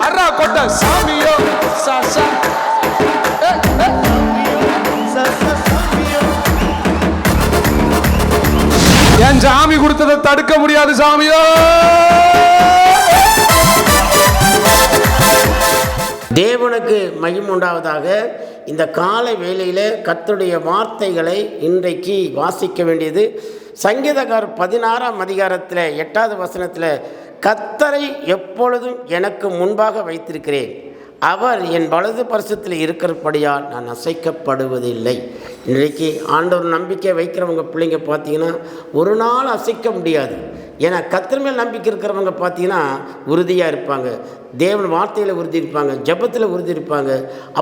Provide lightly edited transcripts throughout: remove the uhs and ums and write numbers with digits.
அரா கொட்ட சாமியோ சாசா என் சாமி கொடுத்ததை தடுக்க முடியாது சாமியோ. தேவனுக்கு மகிமை உண்டாவதாக. இந்த காலை வேளையில் கர்த்தருடைய வார்த்தைகளை இன்றைக்கு வாசிக்க வேண்டியது சங்கீதக்காரர் 16ஆம் அதிகாரத்தில் 8வது வசனத்தில், கர்த்தரை எப்பொழுதும் எனக்கு முன்பாக வைத்திருக்கிறேன், அவர் என் வலது பரிசத்தில் இருக்கிறபடியால் நான் அசைக்கப்படுவதில்லை. இன்றைக்கு ஆண்டவர் நம்பிக்கை வைக்கிறவங்க பிள்ளைங்க பார்த்தீங்கன்னா ஒரு நாள் அசைக்க முடியாது. ஏன்னா கர்த்தர் மேல் நம்பிக்கை இருக்கிறவங்க பார்த்தீங்கன்னா உறுதியாக இருப்பாங்க, தேவன் வார்த்தையில் உறுதி இருப்பாங்க, ஜெபத்தில் உறுதி இருப்பாங்க.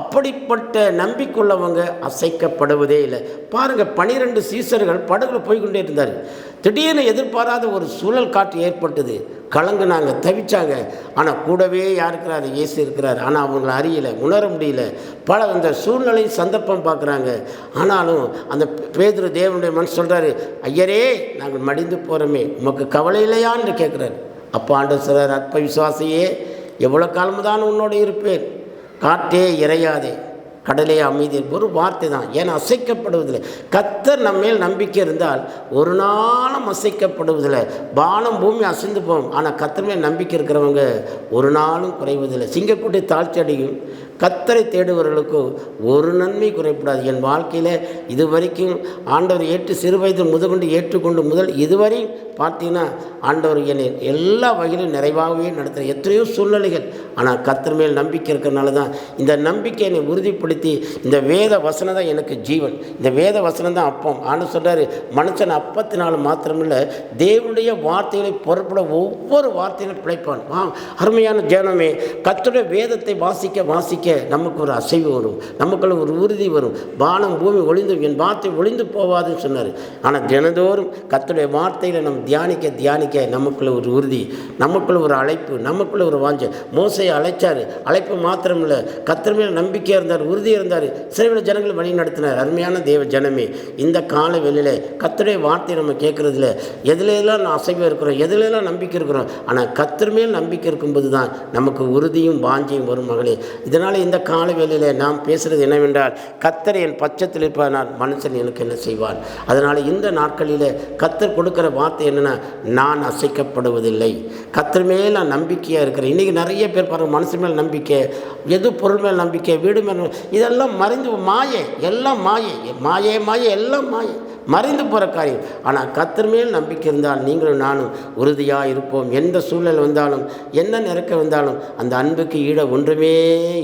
அப்படிப்பட்ட நம்பிக்கையுள்ளவங்க அசைக்கப்படுவதே இல்லை. பாருங்கள், 12 சீசர்கள் படகுல போய்கொண்டே இருந்தார். திடீர்னு எதிர்பாராத ஒரு சூழல் காற்று ஏற்பட்டது. கலங்குனாங்க, தவிச்சாங்க. ஆனால் கூடவே யார் இருக்கிறார்? இயேசு இருக்கிறார். ஆனால் அவங்களை அறியலை, உணர முடியல. பல அந்த சூழ்நிலை சந்தர்ப்பம் பார்க்குறாங்க. ஆனாலும் அந்த பேதுரு தேவனுடைய மனசு சொல்கிறாரு, ஐயரே நாங்கள் மடிந்து போகிறோமே, உமக்கு கவலை இல்லையான்னு கேட்குறாரு. அப்போ ஆண்டவர் சொல்கிறார், அற்ப விசுவாசியே, எவ்வளோ காலம்தான் உன்னோடு இருப்பேன், காற்றே இறையாதே, கடலே அமைதி. ஒரு வார்த்தை தான். ஏன்னா அசைக்கப்படுவதில்லை. கர்த்தர் நம்ம மேல் நம்பிக்கை இருந்தால் ஒரு நாளும் அசைக்கப்படுவதில்லை. வானம் பூமி அசைந்து போகும், ஆனால் கர்த்தர் மேல் நம்பிக்கை இருக்கிறவங்க ஒரு நாளும் குறைவதில்லை. சிங்கக்குட்டி தாழ்ச்சி அடையும், கர்த்தரை தேடுவர்களுக்கு ஒரு நன்மை குறைப்படாது. என் வாழ்க்கையில் இதுவரைக்கும் ஆண்டவர் சிறு வயது முதற்கொண்டு ஏற்றுக்கொண்டு முதல் இதுவரை பார்த்தீங்கன்னா ஆண்டவர் என்னை எல்லா வகையிலும் நிறைவாகவே நடத்துகிறேன். எத்தனையோ சூழ்நிலைகள், ஆனால் கர்த்தர் மேல் நம்பிக்கை இருக்கிறனால தான் இந்த நம்பிக்கை என்னை உறுதிப்படுத்தி, இந்த வேத வசனம் தான் எனக்கு ஜீவன், இந்த வேத வசனம் தான் அப்பம். ஆண்டு சொல்கிறாரு, மனுஷன் அப்பத்தினாலும் மாத்திரமில்லை தேவனுடைய வார்த்தைகளை புறப்பட ஒவ்வொரு வார்த்தையிலும் பிழைப்பான். அருமையான ஜனமே, கர்த்தருடைய வேதத்தை வாசிக்க வாசிக்க நமக்கு ஒரு அசைவு வரும், நமக்குள்ள ஒரு உறுதி வரும். வானம் பூமி ஒளிந்து என் வார்த்தை ஒளிந்து போவாதுன்னு சொன்னார். ஆனால் தினந்தோறும் கர்த்தருடைய வார்த்தையில் நம்ம தியானிக்க தியானிக்க நமக்குள்ள ஒரு உறுதி, நமக்குள்ள ஒரு அழைப்பு, நமக்குள்ள ஒரு வாஞ்சை. மோசையை அழைச்சார், அழைப்பு மாத்திரம் இல்லை, கர்த்தர் மேல் நம்பிக்கையாக இருந்தார், உறுதியாக இருந்தார், சிறைவில் ஜனங்களை வழி நடத்தினார். அருமையான தேவ ஜனமே, இந்த கால வெளியில் கர்த்தருடைய வார்த்தையை நம்ம கேட்குறதில்ல. எதுலாம் நான் அசைவாக இருக்கிறோம், எதுலாம் நம்பிக்கை இருக்கிறோம், ஆனால் கர்த்தர் மேல் நம்பிக்கை இருக்கும்போது தான் நமக்கு உறுதியும் வாஞ்சியும் வரும் மகளே. இதனால் இந்த கால வேளையில் நாம் பேசுகிறது என்னவென்றால், கர்த்தர் என் பட்சத்தில் இருப்பதனால் மனுஷன் எனக்கு என்ன செய்வான். அதனால் இந்த நாட்களில் கர்த்தர் கொடுக்குற வார்த்தை என்னென்னா, நான் அசைக்கப்படுவதில்லை, கர்த்தர் மேல் நான் நம்பிக்கையாக இருக்கிறேன். இன்றைக்கி நிறைய பேர் பாருங்கள், மனுஷன் மேல் நம்பிக்கை, எது பொருள் மேல் நம்பிக்கை, வீடு மேல், இதெல்லாம் மறைந்து மாயை, எல்லாம் மாயை, மாயை மாயை, எல்லாம் மாயை, மறைந்து போகிற காரியம். ஆனால் கர்த்தர் மேல் நம்பிக்கை இருந்தால் நீங்களும் நானும் உறுதியாக இருப்போம். எந்த சூழ்நிலை வந்தாலும், என்ன நெருக்க வந்தாலும் அந்த அன்புக்கு ஈட ஒன்றுமே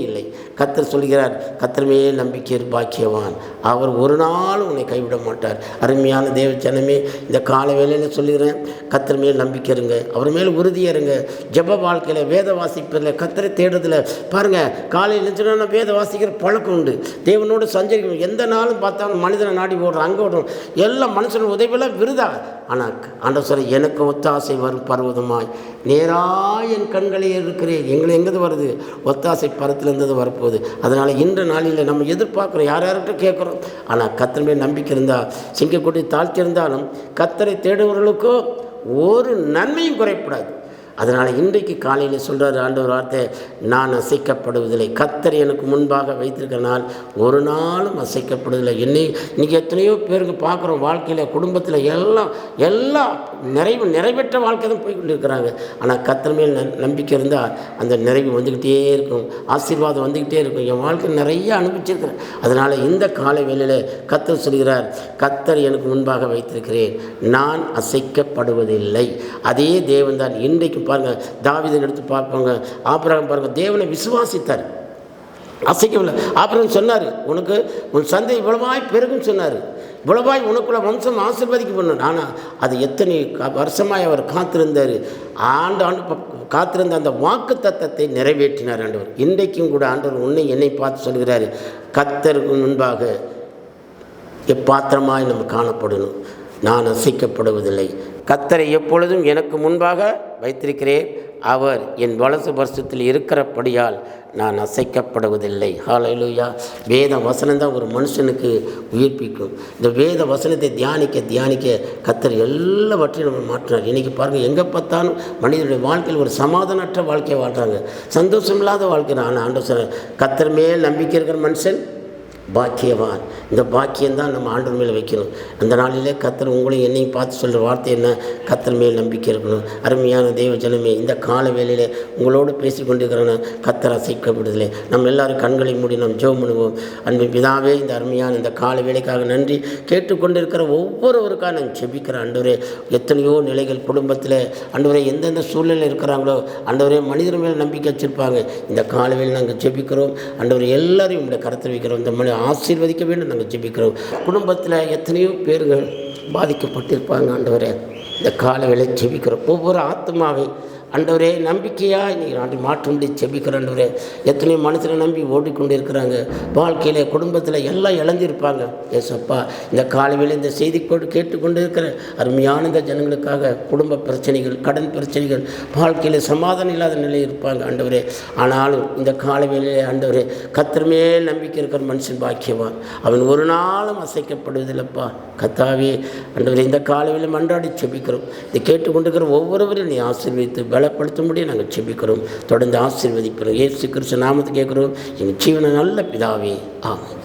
இல்லை. கர்த்தர் சொல்கிறார், கர்த்தர் மேல் நம்பிக்கை பாக்கியவான், அவர் ஒரு நாளும் உன்னை கைவிட மாட்டார். அருமையான தேவ ஜனமே, இந்த கால வேளையில் சொல்லுகிறேன், கர்த்தர் மேல் நம்பிக்கை இருங்க, அவர் மேல் உறுதியாக இருங்க. ஜெப வாழ்க்கையில், வேத வாசிப்பதில், கர்த்தரை தேடுறதில் பாருங்கள். காலையில் நினச்சுன்னா வேத வாசிக்கிற பழக்கம் உண்டு, தேவனோடு சஞ்சரிக்கணும். எந்த நாளும் பார்த்தாலும் மனிதனை நாடி ஓடுறோம், அங்கே ஓடுறோம், எல்லாம் மனுஷன் உதவியெல்லாம் விருதா. ஆனால் ஆண்டவர் சொல்ல, எனக்கு ஒத்தாசை வரும் பர்வதமாய் நேராக என் கண்களே இருக்கிறேன். எங்களை எங்கேது வருது? ஒத்தாசை பரத்தில் இருந்தது வரப்போகுது. அதனால் இன்ற நாளில் நம்ம எதிர்பார்க்குறோம், யார் யார்கிட்ட கேட்குறோம். ஆனால் கர்த்தர் மேல் நம்பிக்கை இருந்தால், சிங்கக்குட்டி தாழ்த்தி இருந்தாலும் கர்த்தரை தேடுவர்களுக்கோ ஒரு நன்மையும் குறைப்படாது. அதனால் இன்றைக்கு காலையில் சொல்கிறார் ஆண்டவர் வார்த்தை, நான் அசைக்கப்படுவதில்லை, கர்த்தர் எனக்கு முன்பாக வைத்திருக்கிறனால் ஒரு நாளும் அசைக்கப்படுவதில்லை. இன்றைக்கி எத்தனையோ பேருக்கு பார்க்குறோம், வாழ்க்கையில், குடும்பத்தில் எல்லாம் நிறைவேற்ற வாழ்க்கை தான் போய்கொண்டு இருக்கிறாங்க. ஆனால் கர்த்தர் மேல் நம்பிக்கை இருந்தால் அந்த நிறைவு வந்துக்கிட்டே இருக்கும், ஆசீர்வாதம் வந்துக்கிட்டே இருக்கும். என் வாழ்க்கை நிறைய அனுபவிச்சிருக்கிறேன். அதனால் இந்த காலை வேளையில் கர்த்தர் சொல்கிறார், கர்த்தர் எனக்கு முன்பாக வைத்திருக்கிறேன், நான் அசைக்கப்படுவதில்லை. அதே தேவன் தான் இன்றைக்கு பாருங்கள். தாவீதை எடுத்து பார்ப்பாங்க, ஆபிரகாம் பாருங்கள், தேவனை விசுவாசித்தார், அசைக்கவில்லை. ஆபிரகாம் சொன்னார், உனக்கு உன் சந்தை இவ்வளவாய் பெருகும் சொன்னார், இவ்வளவாய் உனக்குள்ள வம்சம் ஆசீர்வதிக்கப்படணும். ஆனால் அது எத்தனை வருஷமாய் அவர் காத்திருந்தார். ஆண்டு காத்திருந்த அந்த வாக்கு தத்தத்தை நிறைவேற்றினார் ஆண்டவர். இன்றைக்கும் கூட ஆண்டவர் உன்னை என்னை பார்த்து சொல்கிறார், கர்த்தருக்கு முன்பாக எப்பாத்திரமாய் நம்ம காணப்படணும், நான் அசைக்கப்படுவதில்லை, கர்த்தரை எப்பொழுதும் எனக்கு முன்பாக வைத்திருக்கிறேன், அவர் என் வலது பரிசத்தில் இருக்கிறபடியால் நான் அசைக்கப்படுவதில்லை. ஹல்லேலூயா. வேத வசனம் தான் ஒரு மனுஷனுக்கு உயிர்ப்பிக்கும். இந்த வேத வசனத்தை தியானிக்க கர்த்தர் எல்லாவற்றையும் நம்ம மாற்றினார். இன்றைக்கி பாருங்கள், எங்கே பார்த்தாலும் மனிதனுடைய வாழ்க்கையில் ஒரு சமாதானமற்ற வாழ்க்கையை வாழ்கிறாங்க, சந்தோஷம் இல்லாத வாழ்க்கை. ஆனால் ஆண்டவர் கர்த்தர் மேல் நம்பிக்கை இருக்கிற மனுஷன் பாக்கியவான். இந்த பாக்கியம்தான் நம்ம ஆண்டவர் மேலே வைக்கணும். அந்த நாளிலே கர்த்தர் உங்களையும் என்னையும் பார்த்து சொல்கிற வார்த்தை என்ன? கர்த்தர் மேல் நம்பிக்கை இருக்கணும். அருமையான தேவ ஜனமே, இந்த கால வேளையில் உங்களோடு பேசி கொண்டிருக்கிறோன்னா கர்த்தர் அசைக்கப்படுதில்லை. நம்ம எல்லாரும் கண்களை மூடி நாம் ஜெபம் பண்ணுவோம். அன்பு பிதாவே, இந்த அருமையான இந்த கால வேளைக்காக நன்றி. கேட்டுக்கொண்டிருக்கிற ஒவ்வொருவருக்காக நான் ஜெபிக்கிறேன். ஆண்டவரே, எத்தனையோ நிலைகள் குடும்பத்தில் ஆண்டவரே எந்தெந்த சூழ்நிலை இருக்கிறாங்களோ ஆண்டவரே மனிதர் மேல் நம்பிக்கை வச்சுருப்பாங்க. இந்த கால வேளையில் நாங்கள் ஜெபிக்கிறோம். ஆண்டவரே எல்லாரையும் உங்களுடைய கரத்தில் வைக்கிறோம். இந்த மனித ஆசீர்வதிக்க வேண்டும் நாங்கள் ஜெபிக்கிறோம். குடும்பத்தில் எத்தனையோ பேர்கள் பாதிக்கப்பட்டிருப்பாங்க. ஆண்டவரே, இந்த கால வேளை ஜெபிக்கிறோம். ஒவ்வொரு ஆத்மாவை ஆண்டவரே நம்பிக்கையாக இன்றைக்கி நாட்டில் மாற்ற முடியும் ஜெபிக்கிற ஆண்டவரே. எத்தனையோ மனுஷனை நம்பி ஓடிக்கொண்டு இருக்கிறாங்க. வாழ்க்கையில் குடும்பத்தில் எல்லாம் இழந்திருப்பாங்க. ஏசப்பா, இந்த காலையில் இந்த செய்தி கேட்டுக்கொண்டு இருக்கிற அருமையான இந்த ஜனங்களுக்காக குடும்ப பிரச்சனைகள், கடன் பிரச்சனைகள், வாழ்க்கையில் சமாதானம் இல்லாத நிலை இருப்பாங்க ஆண்டவரே. ஆனாலும் இந்த காலையிலே ஆண்டவரே கர்த்தர் மேல் நம்பிக்கை இருக்கிற மனுஷன் பாக்கியவான். அவன் ஒரு நாளும் அசைக்கப்படுவதில்லைப்பா. கர்த்தாவே ஆண்டவரே, இந்த காலையில் மன்றாடி ஜெபிக்கிறோம். இதை கேட்டுக்கொண்டிருக்கிற ஒவ்வொருவரையும் நீ ஆசீர்வதித்து பலப்படுத்த முடியும் நாங்கள் ஜெபிக்கிறோம். தொடர்ந்து ஆசீர்வதிக்கிறோம். இயேசு கிறிஸ்து நாமத்தை கேட்குறோம். எங்கள் ஜீவன நல்ல பிதாவே, ஆமென்.